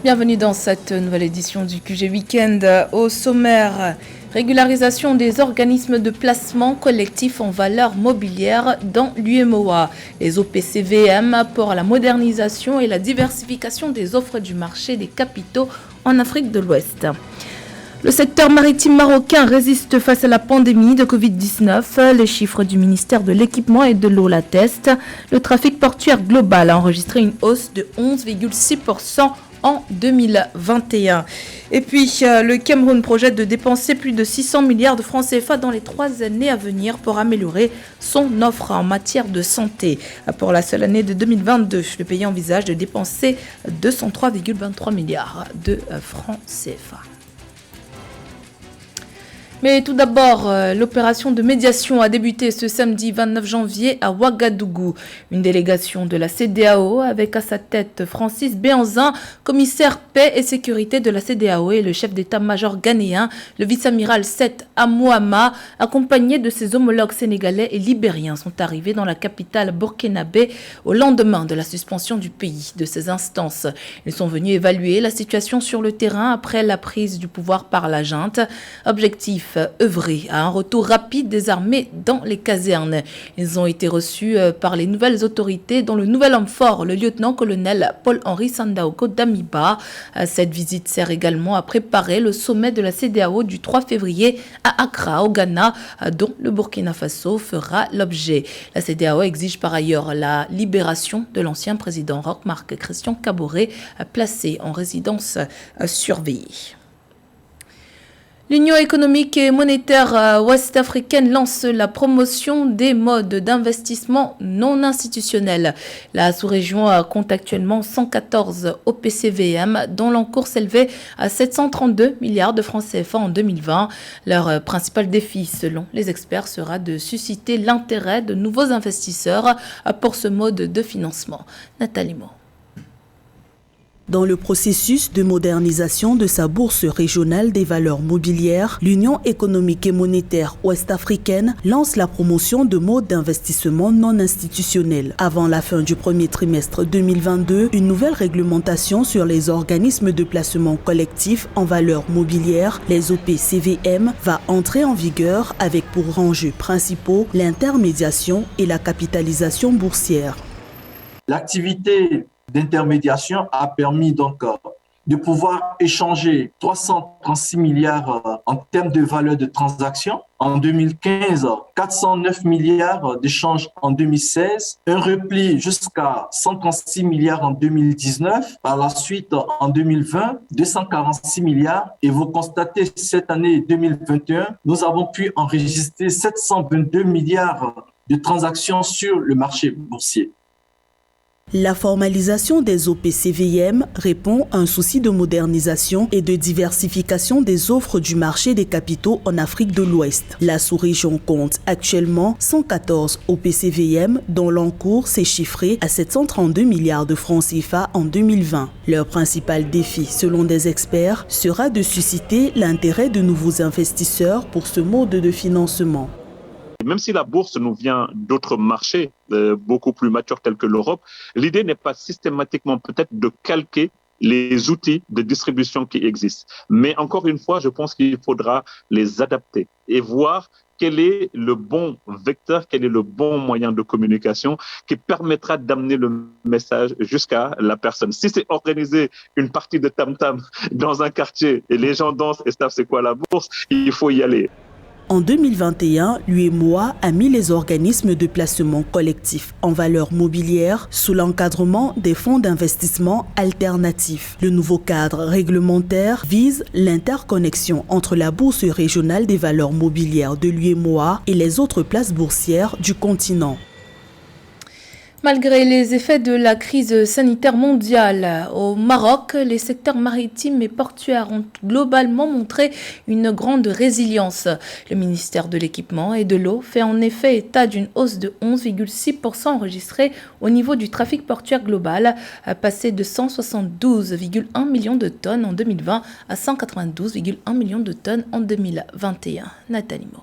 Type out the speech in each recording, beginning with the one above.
Bienvenue dans cette nouvelle édition du QG Weekend. Au sommaire, régularisation des organismes de placement collectif en valeur mobilière dans l'UEMOA. Les OPCVM pour la modernisation et la diversification des offres du marché des capitaux en Afrique de l'Ouest. Le secteur maritime marocain résiste face à la pandémie de Covid-19. Les chiffres du ministère de l'Équipement et de l'Eau l'attestent. Le trafic portuaire global a enregistré une hausse de 11,6% en 2021. Et puis, le Cameroun projette de dépenser plus de 600 milliards de francs CFA dans les 3 années à venir pour améliorer son offre en matière de santé. Pour la seule année de 2022, le pays envisage de dépenser 203,23 milliards de francs CFA. Mais tout d'abord, l'opération de médiation a débuté ce samedi 29 janvier à Ouagadougou. Une délégation de la CEDEAO avec à sa tête Francis Béhanzin, commissaire paix et sécurité de la CEDEAO et le chef d'état-major ghanéen, le vice-amiral Seth Amouama, accompagnés de ses homologues sénégalais et libériens, sont arrivés dans la capitale burkinabé au lendemain de la suspension du pays de ses instances. Ils sont venus évaluer la situation sur le terrain après la prise du pouvoir par la junte. Objectif: œuvrer à un retour rapide des armées dans les casernes. Ils ont été reçus par les nouvelles autorités, dont le nouvel homme fort, le lieutenant-colonel Paul-Henri Sandaogo Damiba. Cette visite sert également à préparer le sommet de la CEDEAO du 3 février à Accra, au Ghana, dont le Burkina Faso fera l'objet. La CEDEAO exige par ailleurs la libération de l'ancien président Roch-Marc Christian Kaboré, placé en résidence surveillée. L'Union économique et monétaire ouest-africaine lance la promotion des modes d'investissement non institutionnels. La sous-région compte actuellement 114 OPCVM, dont l'encours s'élevait à 732 milliards de francs CFA en 2020. Leur principal défi, selon les experts, sera de susciter l'intérêt de nouveaux investisseurs pour ce mode de financement. Nathalie Mo. Dans le processus de modernisation de sa bourse régionale des valeurs mobilières, l'Union économique et monétaire ouest-africaine lance la promotion de modes d'investissement non institutionnels. Avant la fin du premier trimestre 2022, une nouvelle réglementation sur les organismes de placement collectif en valeurs mobilières, les OPCVM, va entrer en vigueur avec pour enjeux principaux l'intermédiation et la capitalisation boursière. L'activité d'intermédiation a permis donc de pouvoir échanger 336 milliards en termes de valeur de transaction. En 2015, 409 milliards d'échanges en 2016, un repli jusqu'à 136 milliards en 2019. Par la suite, en 2020, 246 milliards. Et vous constatez, cette année 2021, nous avons pu enregistrer 722 milliards de transactions sur le marché boursier. La formalisation des OPCVM répond à un souci de modernisation et de diversification des offres du marché des capitaux en Afrique de l'Ouest. La sous-région compte actuellement 114 OPCVM dont l'encours s'est chiffré à 732 milliards de francs CFA en 2020. Leur principal défi, selon des experts, sera de susciter l'intérêt de nouveaux investisseurs pour ce mode de financement. Même si la bourse nous vient d'autres marchés beaucoup plus matures tels que l'Europe, l'idée n'est pas systématiquement peut-être de calquer les outils de distribution qui existent. Mais encore une fois, je pense qu'il faudra les adapter et voir quel est le bon vecteur, quel est le bon moyen de communication qui permettra d'amener le message jusqu'à la personne. Si c'est organiser une partie de tam-tam dans un quartier et les gens dansent et savent c'est quoi la bourse, il faut y aller. En 2021, l'UEMOA a mis les organismes de placement collectif en valeurs mobilières sous l'encadrement des fonds d'investissement alternatifs. Le nouveau cadre réglementaire vise l'interconnexion entre la bourse régionale des valeurs mobilières de l'UEMOA et les autres places boursières du continent. Malgré les effets de la crise sanitaire mondiale, au Maroc, les secteurs maritimes et portuaires ont globalement montré une grande résilience. Le ministère de l'Équipement et de l'Eau fait en effet état d'une hausse de 11,6% enregistrée au niveau du trafic portuaire global, passé de 172,1 millions de tonnes en 2020 à 192,1 millions de tonnes en 2021. Nathalie Mo.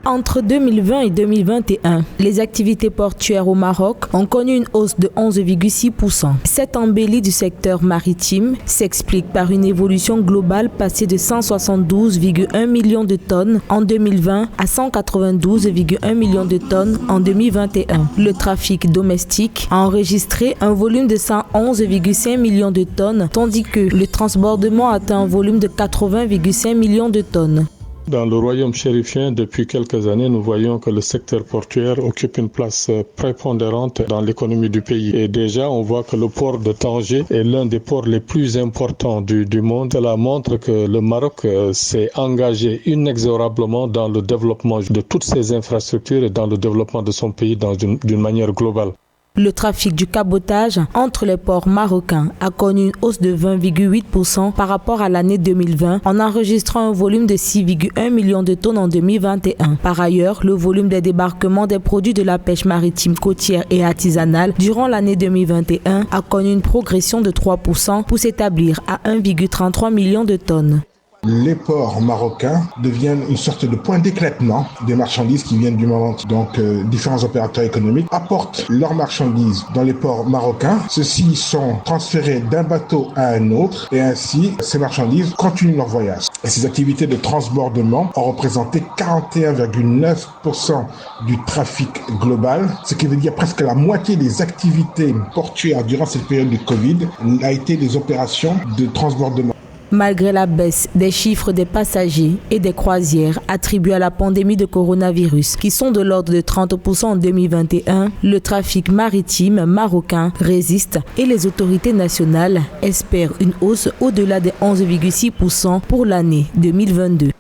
Entre 2020 et 2021, les activités portuaires au Maroc ont connu une hausse de 11,6%. Cette embellie du secteur maritime s'explique par une évolution globale passée de 172,1 millions de tonnes en 2020 à 192,1 millions de tonnes en 2021. Le trafic domestique a enregistré un volume de 111,5 millions de tonnes, tandis que le transbordement atteint un volume de 80,5 millions de tonnes. Dans le royaume chérifien, depuis quelques années, nous voyons que le secteur portuaire occupe une place prépondérante dans l'économie du pays. Et déjà, on voit que le port de Tanger est l'un des ports les plus importants du monde. Cela montre que le Maroc s'est engagé inexorablement dans le développement de toutes ses infrastructures et dans le développement de son pays d'une manière globale. Le trafic du cabotage entre les ports marocains a connu une hausse de 20,8% par rapport à l'année 2020 en enregistrant un volume de 6,1 millions de tonnes en 2021. Par ailleurs, le volume des débarquements des produits de la pêche maritime côtière et artisanale durant l'année 2021 a connu une progression de 3% pour s'établir à 1,33 million de tonnes. Les ports marocains deviennent une sorte de point d'éclatement des marchandises qui viennent du Maroc. Donc, différents opérateurs économiques apportent leurs marchandises dans les ports marocains. Ceux-ci sont transférés d'un bateau à un autre et ainsi, ces marchandises continuent leur voyage. Et ces activités de transbordement ont représenté 41,9% du trafic global, ce qui veut dire presque la moitié des activités portuaires durant cette période de Covid a été des opérations de transbordement. Malgré la baisse des chiffres des passagers et des croisières attribués à la pandémie de coronavirus, qui sont de l'ordre de 30% en 2021, le trafic maritime marocain résiste et les autorités nationales espèrent une hausse au-delà des 11,6% pour l'année 2022.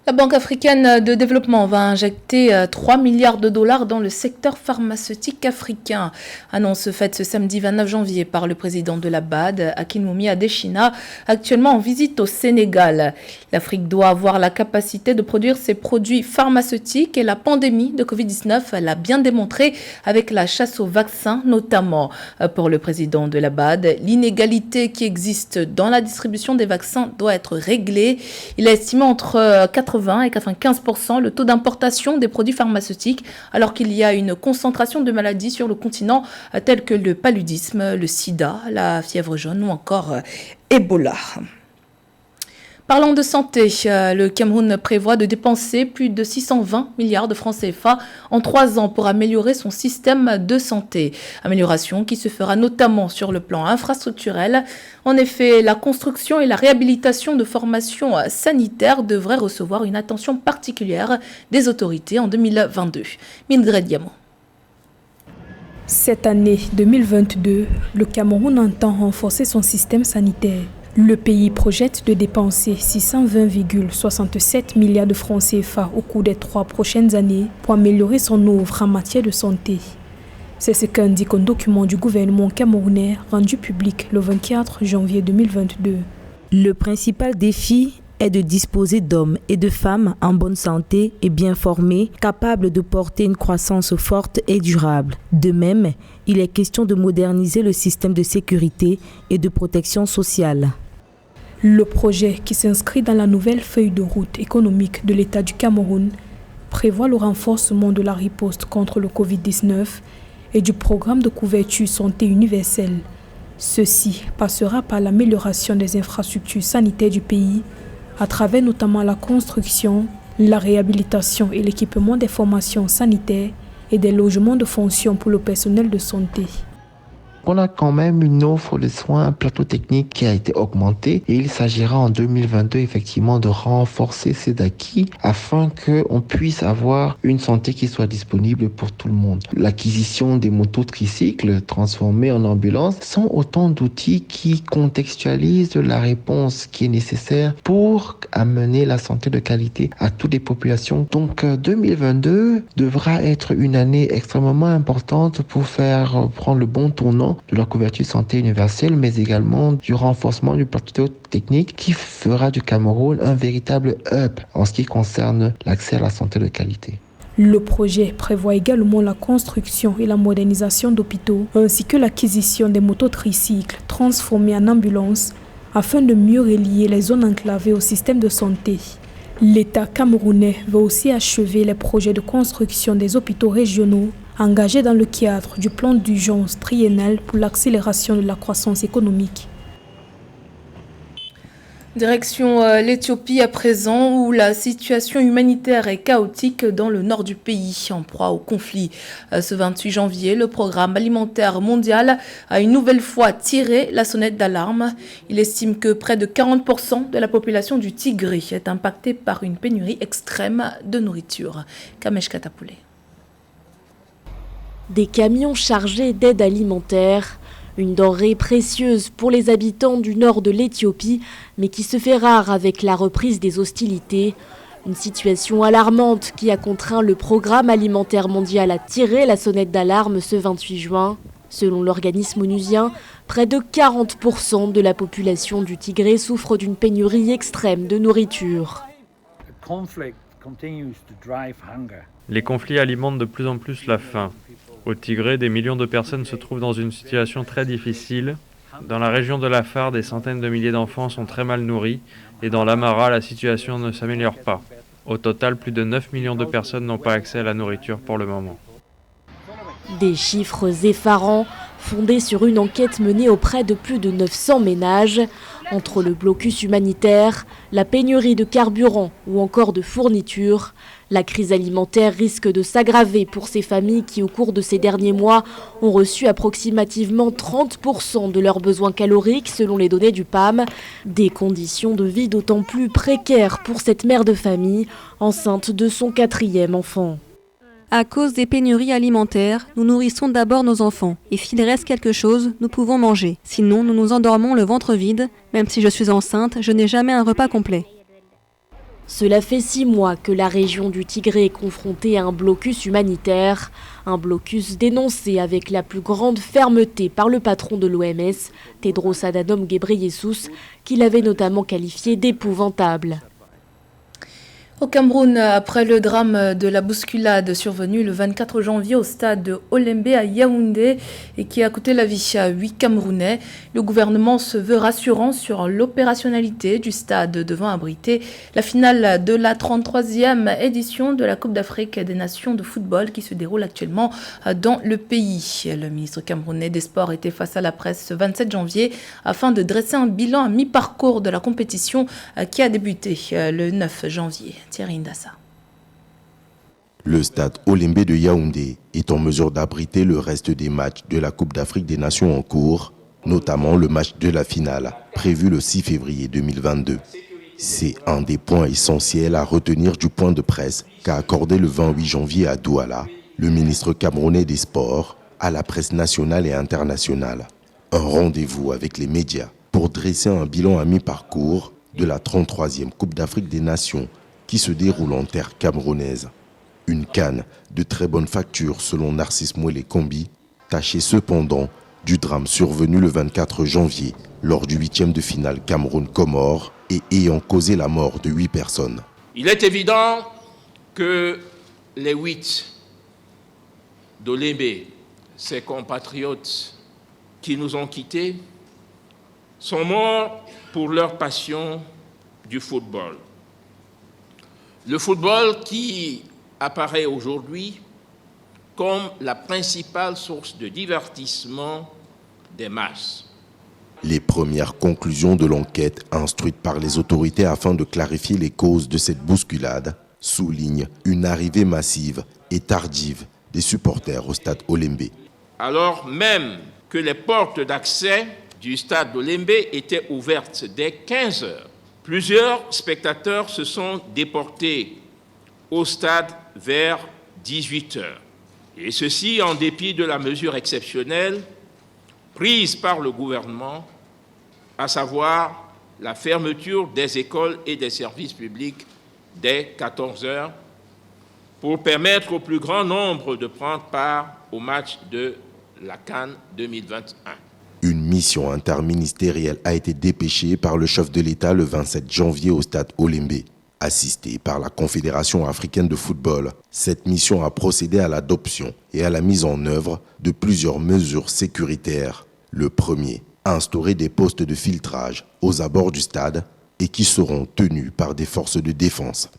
La Banque africaine de développement va injecter 3 milliards de dollars dans le secteur pharmaceutique africain. Annonce faite ce samedi 29 janvier par le président de la BAD, Akinwumi Adesina, actuellement en visite au Sénégal. L'Afrique doit avoir la capacité de produire ses produits pharmaceutiques et la pandémie de Covid-19 l'a bien démontré avec la chasse aux vaccins notamment. Pour le président de la BAD, l'inégalité qui existe dans la distribution des vaccins doit être réglée. Il a estimé entre 80 et 95% le taux d'importation des produits pharmaceutiques, alors qu'il y a une concentration de maladies sur le continent telles que le paludisme, le sida, la fièvre jaune ou encore Ebola. Parlant de santé, le Cameroun prévoit de dépenser plus de 620 milliards de francs CFA en 3 ans pour améliorer son système de santé. Amélioration qui se fera notamment sur le plan infrastructurel. En effet, la construction et la réhabilitation de formations sanitaires devraient recevoir une attention particulière des autorités en 2022. Mildred Diamant. Cette année 2022, le Cameroun entend renforcer son système sanitaire. Le pays projette de dépenser 620,67 milliards de francs CFA au cours des 3 prochaines années pour améliorer son offre en matière de santé. C'est ce qu'indique un document du gouvernement camerounais rendu public le 24 janvier 2022. Le principal défi est de disposer d'hommes et de femmes en bonne santé et bien formés, capables de porter une croissance forte et durable. De même, il est question de moderniser le système de sécurité et de protection sociale. Le projet, qui s'inscrit dans la nouvelle feuille de route économique de l'État du Cameroun, prévoit le renforcement de la riposte contre le Covid-19 et du programme de couverture santé universelle. Ceci passera par l'amélioration des infrastructures sanitaires du pays, à travers notamment la construction, la réhabilitation et l'équipement des formations sanitaires et des logements de fonction pour le personnel de santé. On a quand même une offre de soins, un plateau technique qui a été augmenté et il s'agira en 2022 effectivement de renforcer ces acquis afin qu'on puisse avoir une santé qui soit disponible pour tout le monde. L'acquisition des motos tricycles transformés en ambulances sont autant d'outils qui contextualisent la réponse qui est nécessaire pour amener la santé de qualité à toutes les populations. Donc 2022 devra être une année extrêmement importante pour faire prendre le bon tournant de la couverture santé universelle, mais également du renforcement du plateau technique qui fera du Cameroun un véritable hub en ce qui concerne l'accès à la santé de qualité. Le projet prévoit également la construction et la modernisation d'hôpitaux, ainsi que l'acquisition des motos tricycles transformées en ambulances, afin de mieux relier les zones enclavées au système de santé. L'État camerounais veut aussi achever les projets de construction des hôpitaux régionaux engagés dans le cadre du plan d'urgence triennal pour l'accélération de la croissance économique. Direction l'Éthiopie à présent, où la situation humanitaire est chaotique dans le nord du pays, en proie au conflit. Ce 28 janvier, le Programme alimentaire mondial a une nouvelle fois tiré la sonnette d'alarme. Il estime que près de 40% de la population du Tigré est impactée par une pénurie extrême de nourriture. Kamesh Katapoulé. Des camions chargés d'aide alimentaire. Une denrée précieuse pour les habitants du nord de l'Éthiopie, mais qui se fait rare avec la reprise des hostilités. Une situation alarmante qui a contraint le Programme alimentaire mondial à tirer la sonnette d'alarme ce 28 juin. Selon l'organisme onusien, près de 40% de la population du Tigré souffre d'une pénurie extrême de nourriture. Les conflits alimentent de plus en plus la faim. Au Tigré, des millions de personnes se trouvent dans une situation très difficile. Dans la région de l'Afar, des centaines de milliers d'enfants sont très mal nourris et dans l'Amara, la situation ne s'améliore pas. Au total, plus de 9 millions de personnes n'ont pas accès à la nourriture pour le moment. Des chiffres effarants, fondés sur une enquête menée auprès de plus de 900 ménages. Entre le blocus humanitaire, la pénurie de carburant ou encore de fournitures, la crise alimentaire risque de s'aggraver pour ces familles qui, au cours de ces derniers mois, ont reçu approximativement 30% de leurs besoins caloriques selon les données du PAM. Des conditions de vie d'autant plus précaires pour cette mère de famille, enceinte de son 4e enfant. À cause des pénuries alimentaires, nous nourrissons d'abord nos enfants. Et s'il reste quelque chose, nous pouvons manger. Sinon, nous nous endormons le ventre vide. Même si je suis enceinte, je n'ai jamais un repas complet. Cela fait 6 mois que la région du Tigré est confrontée à un blocus humanitaire. Un blocus dénoncé avec la plus grande fermeté par le patron de l'OMS, Tedros Adhanom Ghebreyesus, qui l'avait notamment qualifié d'épouvantable. Au Cameroun, après le drame de la bousculade survenue le 24 janvier au stade Olembe à Yaoundé et qui a coûté la vie à 8 Camerounais, le gouvernement se veut rassurant sur l'opérationnalité du stade devant abriter la finale de la 33e édition de la Coupe d'Afrique des Nations de football qui se déroule actuellement dans le pays. Le ministre camerounais des Sports était face à la presse ce 27 janvier afin de dresser un bilan à mi-parcours de la compétition qui a débuté le 9 janvier. Thierry Ndassa. Le stade Olembe de Yaoundé est en mesure d'abriter le reste des matchs de la Coupe d'Afrique des Nations en cours, notamment le match de la finale, prévu le 6 février 2022. C'est un des points essentiels à retenir du point de presse qu'a accordé le 28 janvier à Douala le ministre camerounais des Sports à la presse nationale et internationale. Un rendez-vous avec les médias pour dresser un bilan à mi-parcours de la 33e Coupe d'Afrique des Nations qui se déroule en terre camerounaise. Une CAN de très bonne facture selon Narcisse Mouélé Kombi, tachée cependant du drame survenu le 24 janvier lors du 8e de finale Cameroun-Comores et ayant causé la mort de 8 personnes. Il est évident que les 8 d'Olembe, ses compatriotes qui nous ont quittés, sont morts pour leur passion du football. Le football qui apparaît aujourd'hui comme la principale source de divertissement des masses. Les premières conclusions de l'enquête instruite par les autorités afin de clarifier les causes de cette bousculade soulignent une arrivée massive et tardive des supporters au stade Olembe. Alors même que les portes d'accès du stade d'Olembe étaient ouvertes dès 15 heures, plusieurs spectateurs se sont déportés au stade vers 18 heures. Et ceci en dépit de la mesure exceptionnelle prise par le gouvernement, à savoir la fermeture des écoles et des services publics dès 14 heures pour permettre au plus grand nombre de prendre part au match de la CAN 2021. Une mission interministérielle a été dépêchée par le chef de l'État le 27 janvier au stade Olembe. Assistée par la Confédération africaine de football, cette mission a procédé à l'adoption et à la mise en œuvre de plusieurs mesures sécuritaires. Le premier, instaurer des postes de filtrage aux abords du stade et qui seront tenus par des forces de défense.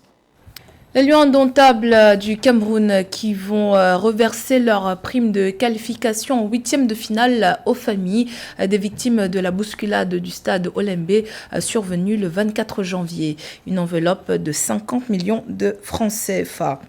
Les Lions indomptables du Cameroun qui vont reverser leur prime de qualification en 8e de finale aux familles des victimes de la bousculade du stade Olembe survenue le 24 janvier. Une enveloppe de 50 millions de francs CFA.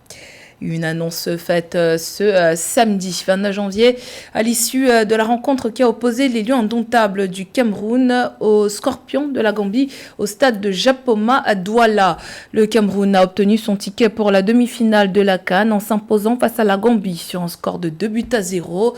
Une annonce faite ce samedi 29 janvier à l'issue de la rencontre qui a opposé les Lions indomptables du Cameroun aux Scorpions de la Gambie au stade de Japoma à Douala. Le Cameroun a obtenu son ticket pour la demi-finale de la CAN en s'imposant face à la Gambie sur un score de 2-0.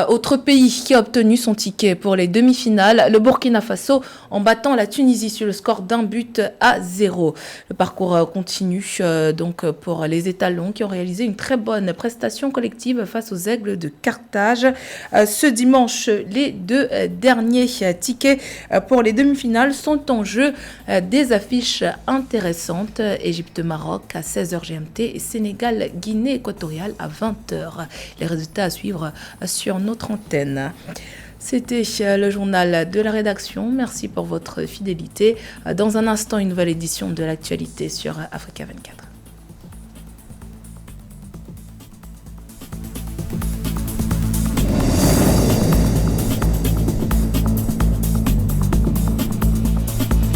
Autre pays qui a obtenu son ticket pour les demi-finales, le Burkina Faso en battant la Tunisie sur le score d'1-0. Le parcours continue donc pour les étalons qui ont réalisé une très bonne prestation collective face aux Aigles de Carthage. Ce dimanche, les deux derniers tickets pour les demi-finales sont en jeu. Des affiches intéressantes. Égypte-Maroc à 16h GMT et Sénégal-Guinée équatoriale à 20h. Les résultats à suivre sur notre antenne. C'était le journal de la rédaction. Merci pour votre fidélité. Dans un instant, une nouvelle édition de l'actualité sur Africa 24.